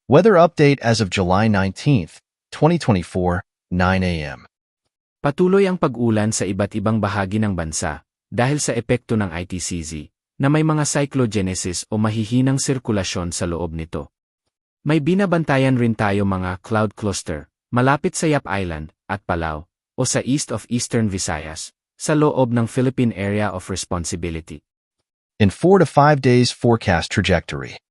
Weather update as of July 19th, 2024, 9 a.m. Patuloy ang pag-ulan sa iba't ibang bahagi ng bansa dahil sa epekto ng ITCZ na may mga cyclogenesis o mahihinang sirkulasyon sa loob nito. May binabantayan rin tayo mga cloud cluster malapit sa Yap Island at Palau o sa east of Eastern Visayas sa loob ng Philippine Area of Responsibility. In 4 to 5 days forecast trajectory.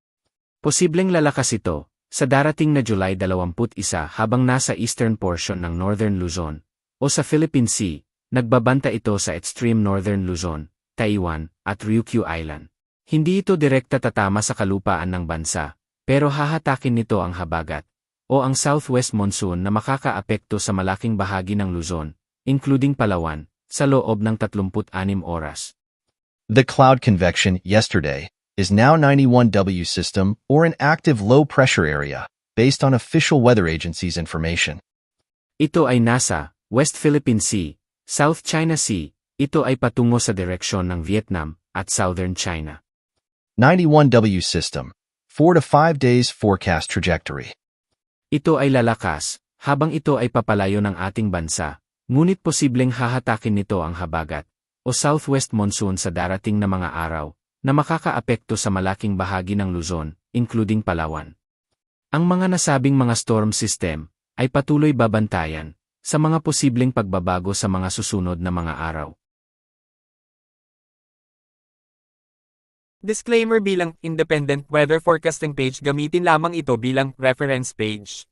Posibleng lalakas ito sa darating na July 21 habang nasa eastern portion ng Northern Luzon o sa Philippine Sea, nagbabanta ito sa extreme Northern Luzon, Taiwan, at Ryukyu Island. Hindi ito direkta tatama sa kalupaan ng bansa, pero hahatakin nito ang habagat o ang southwest monsoon na makakaapekto sa malaking bahagi ng Luzon, including Palawan, sa loob ng 36 oras. The cloud convection yesterday is now 91W system or an active low-pressure area, based on official weather agency's information. Ito ay nasa West Philippine Sea, South China Sea. Ito ay patungo sa direksyon ng Vietnam at Southern China. 91W system, 4 to 5 days forecast trajectory. Ito ay lalakas, habang ito ay papalayo ng ating bansa, ngunit posibleng hahatakin nito ang habagat o southwest monsoon sa darating na mga araw, na makakaapekto sa malaking bahagi ng Luzon, including Palawan. Ang mga nasabing mga storm system ay patuloy babantayan sa mga posibleng pagbabago sa mga susunod na mga araw. Disclaimer: bilang independent weather forecasting page, gamitin lamang ito bilang reference page.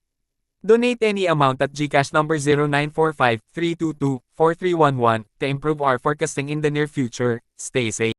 Donate any amount at GCash number 0945-322-4311 to improve our forecasting in the near future. Stay safe.